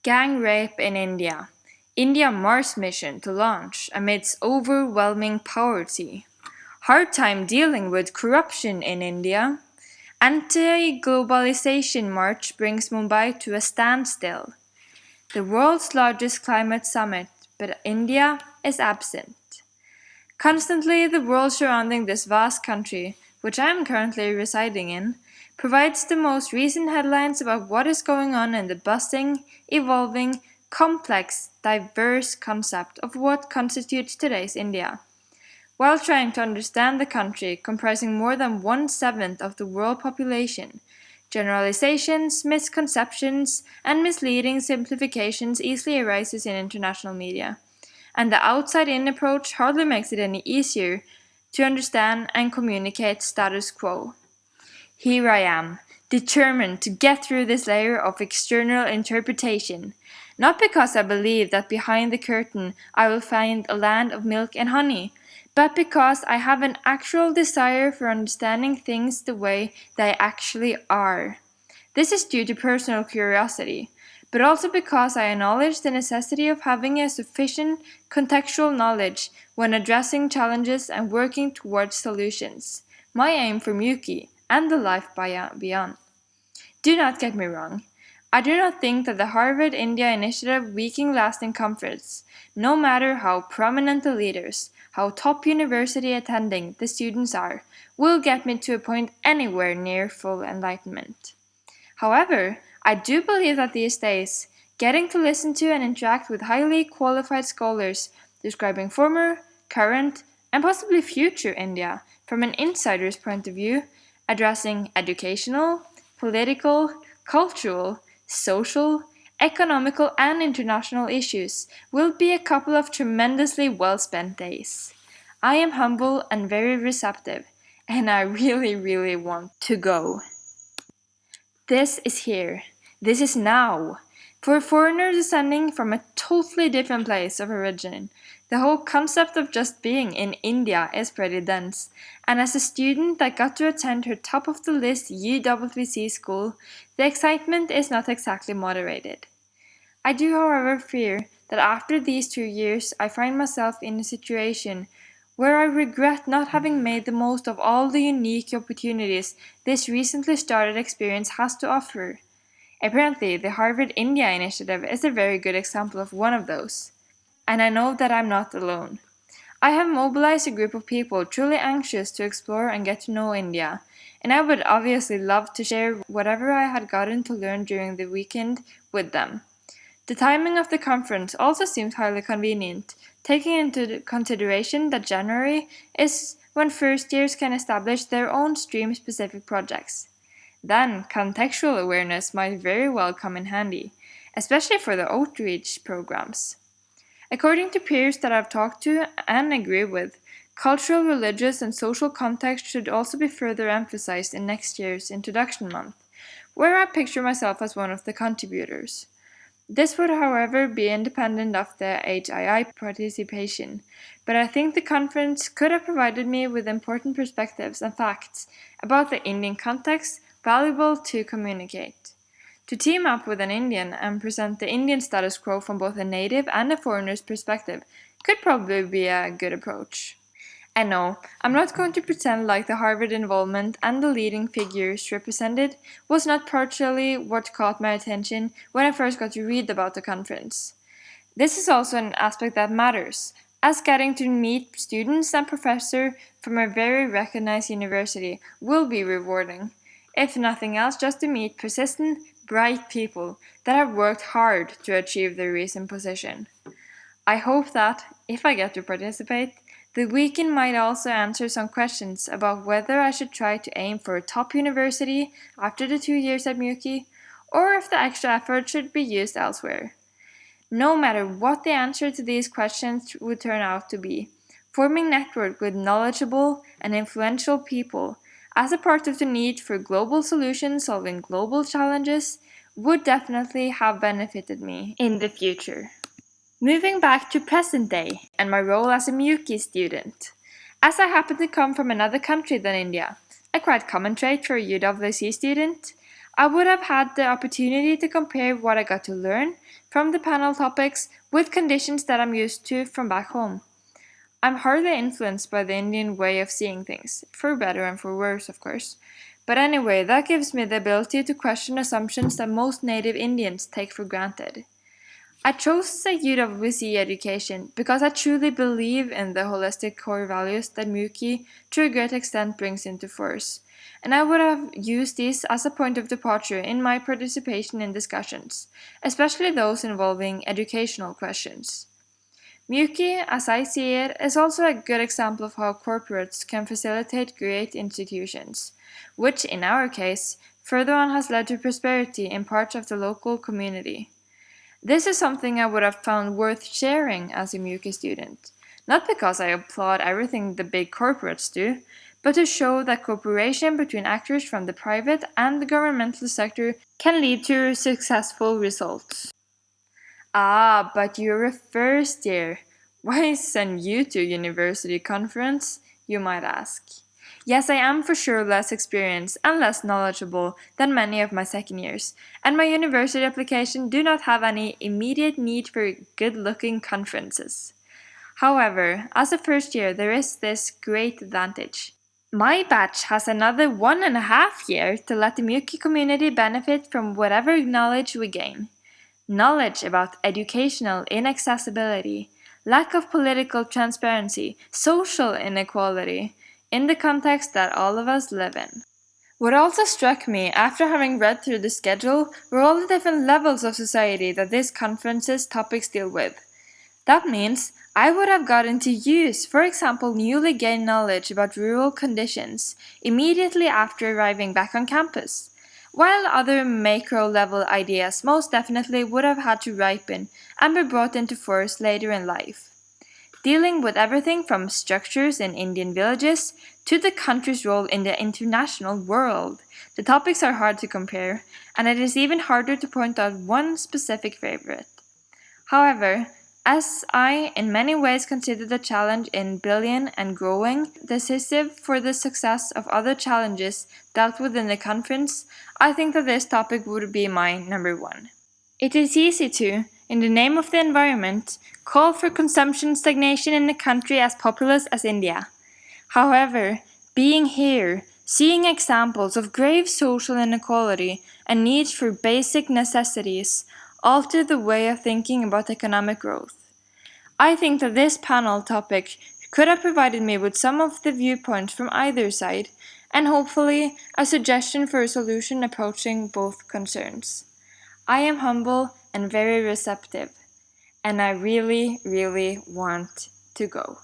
Gang rape in India. India Mars mission to launch amidst overwhelming poverty. Hard time dealing with corruption in India. Anti-globalization march brings Mumbai to a standstill. The world's largest climate summit, but India is absent. Constantly, the world surrounding this vast country, which I am currently residing in, provides the most recent headlines about what is going on in the bustling, evolving, complex, diverse concept of what constitutes today's India. While trying to understand the country comprising more than 1/7 of the world population, generalizations, misconceptions, and misleading simplifications easily arises in international media, and the outside-in approach hardly makes it any easier to understand and communicate status quo. Here I am, determined to get through this layer of external interpretation, not because I believe that behind the curtain I will find a land of milk and honey, but because I have an actual desire for understanding things the way they actually are. This is due to personal curiosity, but also because I acknowledge the necessity of having a sufficient contextual knowledge when addressing challenges and working towards solutions. My aim for Miyuki and the life beyond. Do not get me wrong. I do not think that the Harvard India Initiative weekend lasting conference, no matter how prominent the leaders, how top university attending the students are, will get me to a point anywhere near full enlightenment. However, I do believe that these days, getting to listen to and interact with highly qualified scholars describing former, current, and possibly future India from an insider's point of view, addressing educational, political, cultural, social, economical, and international issues will be a couple of tremendously well-spent days. I am humble and very receptive, and I really want to go. This is here. This is now. For a foreigner descending from a totally different place of origin, the whole concept of just being in India is pretty dense, and as a student that got to attend her top-of-the-list UWC school, the excitement is not exactly moderated. I do, however, fear that after these 2 years I find myself in a situation where I regret not having made the most of all the unique opportunities this recently started experience has to offer. Apparently, the Harvard India Initiative is a very good example of one of those. And I know that I'm not alone. I have mobilized a group of people truly anxious to explore and get to know India, and I would obviously love to share whatever I had gotten to learn during the weekend with them. The timing of the conference also seems highly convenient, taking into consideration that January is when first years can establish their own stream-specific projects. Then, contextual awareness might very well come in handy, especially for the outreach programs. According to peers that I've talked to and agree with, cultural, religious, and social context should also be further emphasized in next year's introduction month, where I picture myself as one of the contributors. This would, however, be independent of the HII participation, but I think the conference could have provided me with important perspectives and facts about the Indian context valuable to communicate. To team up with an Indian and present the Indian status quo from both a native and a foreigner's perspective could probably be a good approach. And no, I'm not going to pretend like the Harvard involvement and the leading figures represented was not partially what caught my attention when I first got to read about the conference. This is also an aspect that matters, as getting to meet students and professors from a very recognized university will be rewarding. If nothing else, just to meet persistent, bright people that have worked hard to achieve their recent position. I hope that, if I get to participate, the weekend might also answer some questions about whether I should try to aim for a top university after the 2 years at Miyuki, or if the extra effort should be used elsewhere. No matter what the answer to these questions would turn out to be, forming network with knowledgeable and influential people as a part of the need for global solutions solving global challenges would definitely have benefited me in the future. Moving back to present day and my role as a Miyuki student. As I happen to come from another country than India, a quite common trait for a UWC student, I would have had the opportunity to compare what I got to learn from the panel topics with conditions that I'm used to from back home. I'm hardly influenced by the Indian way of seeing things, for better and for worse, of course. But anyway, that gives me the ability to question assumptions that most native Indians take for granted. I chose the UWC education because I truly believe in the holistic core values that Muki to a great extent brings into force, and I would have used these as a point of departure in my participation in discussions, especially those involving educational questions. Muki, as I see it, is also a good example of how corporates can facilitate great institutions, which in our case, further on has led to prosperity in parts of the local community. This is something I would have found worth sharing as a Muki student, not because I applaud everything the big corporates do, but to show that cooperation between actors from the private and the governmental sector can lead to successful results. Ah, but you're a first year. Why send you to university conference, you might ask. Yes, I am for sure less experienced and less knowledgeable than many of my second years, and my university application do not have any immediate need for good-looking conferences. However, as a first year, there is this great advantage. My batch has another 1.5 years to let the Muki community benefit from whatever knowledge we gain. Knowledge about educational inaccessibility, lack of political transparency, social inequality, in the context that all of us live in. What also struck me after having read through the schedule were all the different levels of society that this conference's topics deal with. That means I would have gotten to use, for example, newly gained knowledge about rural conditions immediately after arriving back on campus, while other macro-level ideas most definitely would have had to ripen and be brought into force later in life. Dealing with everything from structures in Indian villages to the country's role in the international world, the topics are hard to compare, and it is even harder to point out one specific favorite. However, as I in many ways consider the challenge in billion and growing decisive for the success of other challenges dealt with in the conference, I think that this topic would be my number one. It is easy to, in the name of the environment, call for consumption stagnation in a country as populous as India. However, being here, seeing examples of grave social inequality and needs for basic necessities alter the way of thinking about economic growth. I think that this panel topic could have provided me with some of the viewpoints from either side, and hopefully a suggestion for a solution approaching both concerns. I am humble and very receptive, and I really, really want to go.